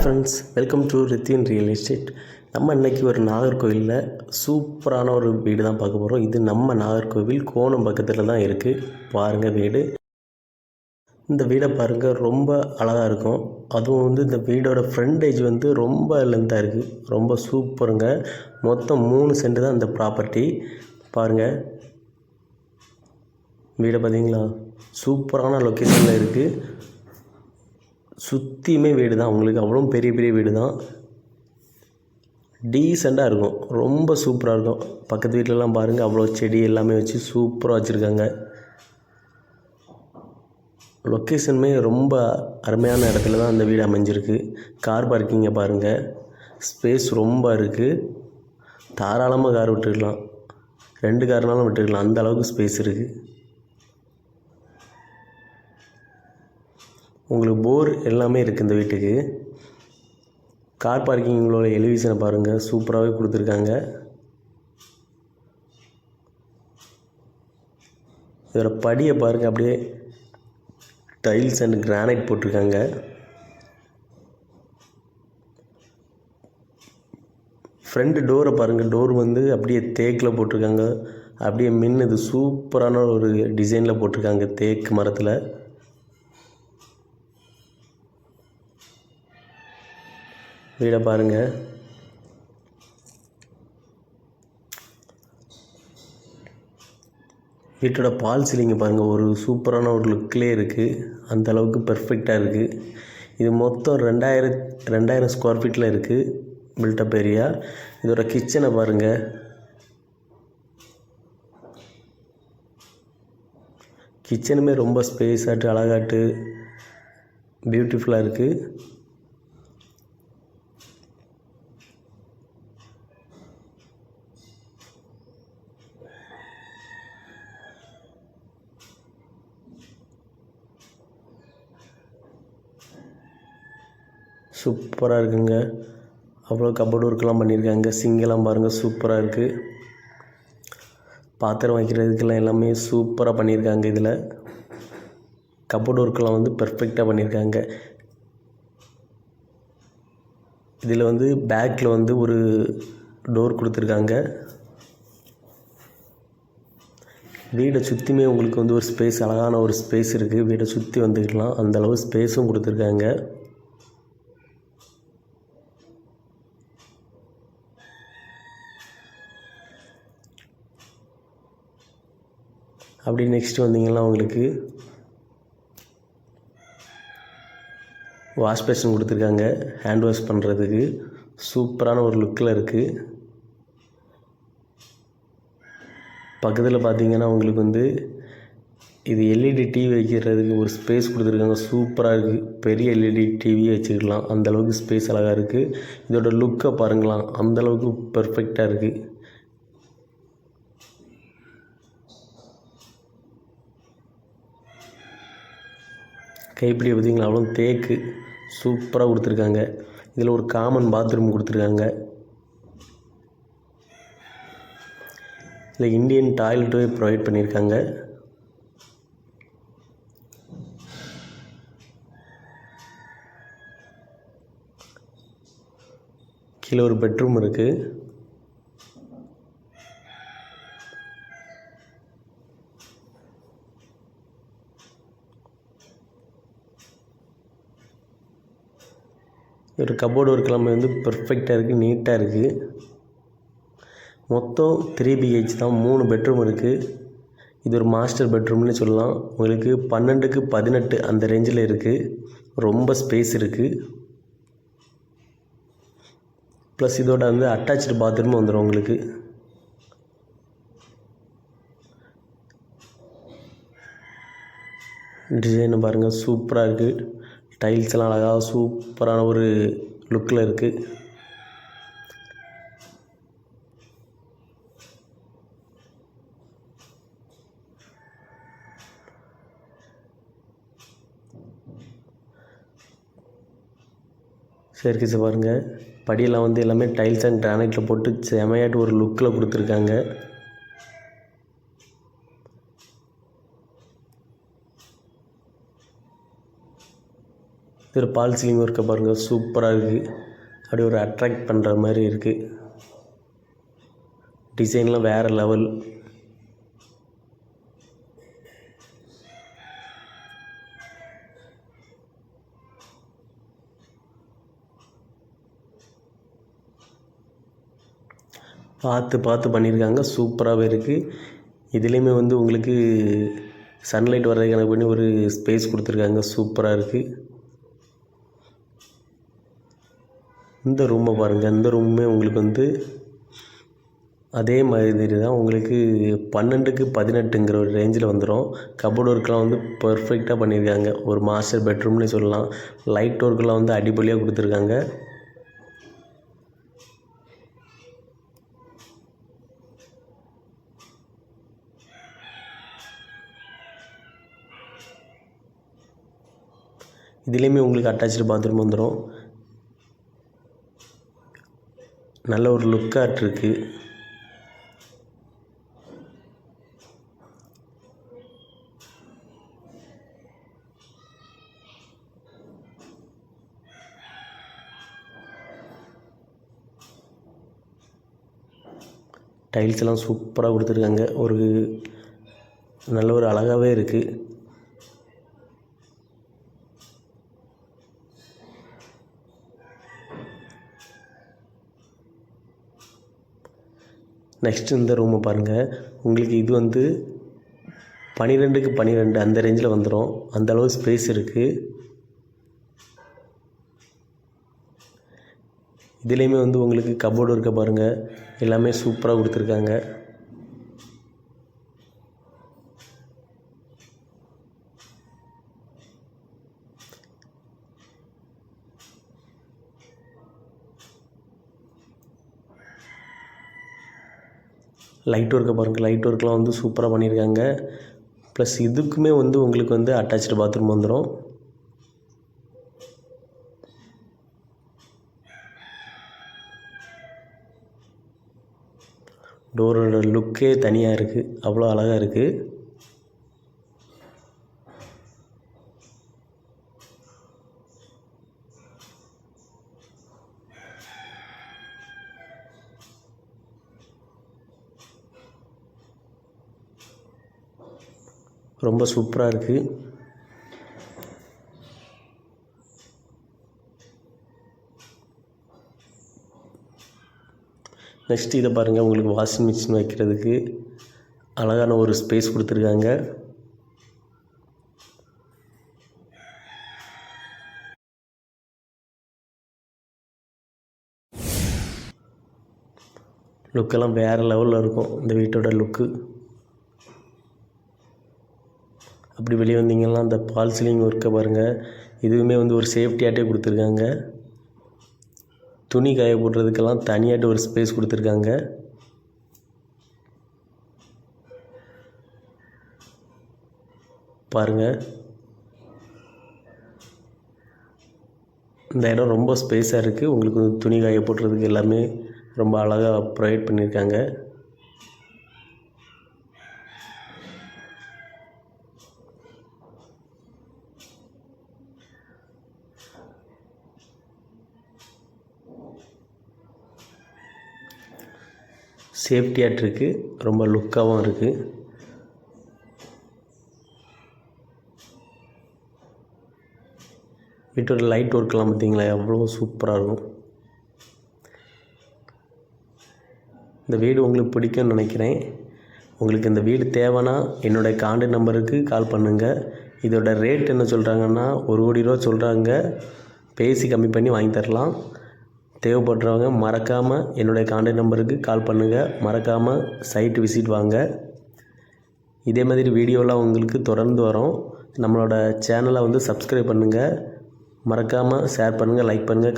Friends, welcome to Rithin real estate. நம்ம இன்றைக்கி ஒரு நாகர்கோவிலில் சூப்பரான ஒரு வீடு தான் பார்க்க போகிறோம். இது நம்ம நாகர்கோவில் கோணம் பக்கத்தில் தான் இருக்குது. பாருங்கள் வீடு. இந்த வீடை பாருங்கள், ரொம்ப அழகாக இருக்கும். அதுவும் இந்த வீடோட ஃப்ரண்டேஜ் ரொம்ப லென்த்தாக இருக்குது. ரொம்ப சூப்பருங்க. மொத்தம் 3 சென்ட் தான் இந்த ப்ராப்பர்ட்டி. பாருங்கள் வீடை பார்த்தீங்களா, சூப்பரான லொக்கேஷனில் இருக்குது. சுற்றியுமே வீடு தான். உங்களுக்கு அவ்வளோ பெரிய பெரிய வீடு தான். டீசெண்டாக இருக்கும். ரொம்ப சூப்பராக இருக்கும். பக்கத்து வீட்டிலலாம் பாருங்கள், அவ்வளோ செடி எல்லாமே வச்சு சூப்பராக வச்சுருக்காங்க. லொக்கேஷனுமே ரொம்ப அருமையான இடத்துல தான் அந்த வீடு அமைஞ்சிருக்கு. கார் பார்க்கிங்கை பாருங்கள், ஸ்பேஸ் ரொம்ப இருக்குது. தாராளமாக கார் விட்டுக்கலாம், 2 கார்னாலும் விட்டுக்கலாம், அந்த அளவுக்கு ஸ்பேஸ் இருக்குது. உங்களுக்கு போர் எல்லாமே இருக்குது இந்த வீட்டுக்கு. கார் பார்க்கிங்களோட எலிவேஷனை பாருங்கள், சூப்பராகவே கொடுத்துருக்காங்க. இதோட படியை பாருங்கள், அப்படியே டைல்ஸ் அண்ட் கிரானைட் போட்டிருக்காங்க. ஃப்ரண்ட் டோரை பாருங்கள், டோர் அப்படியே தேக்கில் போட்டிருக்காங்க. அப்படியே மின்னுது. சூப்பரான ஒரு டிசைனில் போட்டிருக்காங்க தேக்கு மரத்தில். வீடை பாருங்கள். வீட்டோட பால் சீலிங்கை பாருங்கள், ஒரு சூப்பரான ஒரு லுக்லேயே இருக்குது. அந்த அளவுக்கு பெர்ஃபெக்டாக இருக்குது. இது மொத்தம் 2000 ஸ்கொயர் ஃபீட்டில் இருக்குது பில்டப் ஏரியா. இதோட கிச்சனை பாருங்கள். கிச்சனுமே ரொம்ப ஸ்பேஸாட்டு அழகாட்டு பியூட்டிஃபுல்லாக இருக்குது. சூப்பராக இருக்குங்க. அவ்வளோ கபோர்டு ஒர்க்கெலாம் பண்ணியிருக்காங்க. சிங்கெல்லாம் பாருங்கள், சூப்பராக இருக்குது. பாத்திரம் வைக்கிறதுக்கெல்லாம் எல்லாமே சூப்பராக பண்ணியிருக்காங்க. இதில் கபோர்டு ஒர்க்கெலாம் பெர்ஃபெக்டாக பண்ணியிருக்காங்க. இதில் பேக்கில் ஒரு டோர் கொடுத்துருக்காங்க. வீடை சுற்றியுமே உங்களுக்கு ஒரு ஸ்பேஸ், அழகான ஒரு ஸ்பேஸ் இருக்குது. வீடை சுற்றி வந்துக்கலாம், அந்தளவு ஸ்பேஸும் கொடுத்துருக்காங்க. அப்படி நெக்ஸ்ட் வந்தீங்கன்னா உங்களுக்கு வாஷ் பேஷன் கொடுத்துருக்காங்க, ஹேண்ட் வாஷ் பண்ணுறதுக்கு. சூப்பரான ஒரு லுக்கில் இருக்குது. பக்கத்தில் பார்த்தீங்கன்னா உங்களுக்கு இது எல்இடி டிவி வைக்கிறதுக்கு ஒரு ஸ்பேஸ் கொடுத்துருக்காங்க. சூப்பராக இருக்குது. பெரிய எல்இடி டிவி வச்சுக்கலாம், அந்தளவுக்கு ஸ்பேஸ் அழகாக இருக்குது. இதோட லுக்கை பாருங்களாம், அந்தளவுக்கு பெர்ஃபெக்டாக இருக்குது. கைப்பிடி பார்த்தீங்களா, அவ்வளோ தேக்கு சூப்பராக கொடுத்துருக்காங்க. இதில் ஒரு காமன் பாத்ரூம் கொடுத்துருக்காங்க. இதில் இந்தியன் டாய்லெட்டுமே ப்ரொவைட் பண்ணியிருக்காங்க. கீழே ஒரு பெட்ரூம் இருக்குது. ஒரு கபோர்டு ஒர்க்கெல்லாம் பெர்ஃபெக்டாக இருக்குது, நீட்டாக இருக்குது. மொத்தம் 3 BH தான், 3 பெட்ரூம் இருக்குது. இது ஒரு மாஸ்டர் பெட்ரூம்னு சொல்லலாம். உங்களுக்கு 12க்கு 18 அந்த ரேஞ்சில் இருக்குது. ரொம்ப ஸ்பேஸ் இருக்குது. ப்ளஸ் இதோட அட்டாச்சு பாத்ரூமும் வந்துடும் உங்களுக்கு. டிசைனை பாருங்கள், சூப்பராக இருக்குது. டைல்ஸ் எல்லாம் அழகாக சூப்பரான ஒரு லுக்கில் இருக்குது. சர்க்கீஸை பாருங்கள். படியெல்லாம் எல்லாமே டைல்ஸ் அண்ட் கிரானைட்டில் போட்டு செமையாட்டு ஒரு லுக்கில் கொடுத்துருக்காங்க. இது பால் சீலிங் ஒர்க்கை பாருங்கள், சூப்பராக இருக்குது. அப்படியே ஒரு அட்ராக்ட் பண்ணுற மாதிரி இருக்குது. டிசைன்லாம் வேறு லெவல். பார்த்து பண்ணியிருக்காங்க, சூப்பராகவே இருக்குது. இதுலேயுமே வந்து உங்களுக்கு சன்லைட் வர்றதுக்கான பண்ணி ஒரு ஸ்பேஸ் கொடுத்துருக்காங்க, சூப்பராக இருக்குது. இந்த ரூமை பாருங்கள், இந்த ரூமுமே உங்களுக்கு வந்து அதே மாதிரி தான் உங்களுக்கு 12க்கு 18ங்கிற ஒரு ரேஞ்சில் வந்துடும். கபோர்டு ஒர்க்கெலாம் வந்து பர்ஃபெக்டாக பண்ணியிருக்காங்க. ஒரு மாஸ்டர் பெட்ரூம்னே சொல்லலாம். லைட் ஒர்க்கெலாம் வந்து அடிப்பொலியாக கொடுத்துருக்காங்க. இதுலேயுமே உங்களுக்கு அட்டாச்சு பாத்ரூம் வந்துடும். நல்ல ஒரு லுக்காக இருக்குது. டைல்ஸ் எல்லாம் சூப்பராக கொடுத்துருக்காங்க. ஒரு நல்ல ஒரு அழகாகவே இருக்குது. நெக்ஸ்ட்டு இந்த ரூமை பாருங்கள். உங்களுக்கு இது வந்து 12க்கு 12 அந்த ரேஞ்சில் வந்துடும். அந்தளவு ஸ்பேஸ் இருக்குது. இதுலேயுமே வந்து உங்களுக்கு கபோர்டு இருக்க பாருங்கள், எல்லாமே சூப்பராக கொடுத்துருக்காங்க. லைட் ஒர்க்கை பாருங்கள், லைட் ஒர்க்கெலாம் வந்து சூப்பராக பண்ணியிருக்காங்க. ப்ளஸ் இதுக்குமே வந்து உங்களுக்கு வந்து அட்டாச்சு பாத்ரூம் வந்துடும். டோரோட லுக்கே தனியாக இருக்குது, அவ்வளோ அழகாக இருக்குது. ரொம்ப சூப்பராக இருக்குது. நெக்ஸ்ட் இதை பாருங்கள், உங்களுக்கு வாஷிங் மிஷின் வைக்கிறதுக்கு அழகான ஒரு ஸ்பேஸ் கொடுத்துருக்காங்க. லுக்கெல்லாம் வேறு லெவலில் இருக்கும் இந்த வீட்டோட லுக்கு. அப்படி வெளியே வந்தீங்கன்னா அந்த பால் சீலிங் ஒர்க்கை பாருங்கள். இதுவுமே வந்து ஒரு சேஃப்டியாகிட்டே கொடுத்துருக்காங்க. துணி காய போடுறதுக்கெல்லாம் தனியாகிட்டு ஒரு ஸ்பேஸ் கொடுத்துருக்காங்க. பாருங்கள், இந்த இடம் ரொம்ப ஸ்பேஸாக இருக்குது. உங்களுக்கு துணி காய போடுறதுக்கு எல்லாமே ரொம்ப அழகாக ப்ரொவைட் பண்ணியிருக்காங்க. சேஃப்டியாகிட்டு இருக்குது, ரொம்ப லுக்காகவும் இருக்குது. வீட்டோட லைட் ஒர்க்கெலாம் பார்த்தீங்களா எவ்வளோ சூப்பராக இருக்கும். இந்த வீடு உங்களுக்கு பிடிக்கும்னு நினைக்கிறேன். உங்களுக்கு இந்த வீடு தேவைன்னா என்னோடய கான்டாக்ட் நம்பருக்கு கால் பண்ணுங்கள். இதோட ரேட் என்ன சொல்கிறாங்கன்னா 1 கோடி ரூபா சொல்கிறாங்க. பேசி கம்மி பண்ணி வாங்கி தரலாம். தேவைப்படுறவங்க மறக்காமல் என்னுடைய கான்டாக்ட் நம்பருக்கு கால் பண்ணுங்கள். மறக்காமல் சைட் விசிட் வாங்க. இதே மாதிரி வீடியோலாம் உங்களுக்கு தொடர்ந்து வரும். நம்மளோட சேனலை வந்து சப்ஸ்கிரைப் பண்ணுங்கள். மறக்காமல் ஷேர் பண்ணுங்கள், லைக் பண்ணுங்கள்.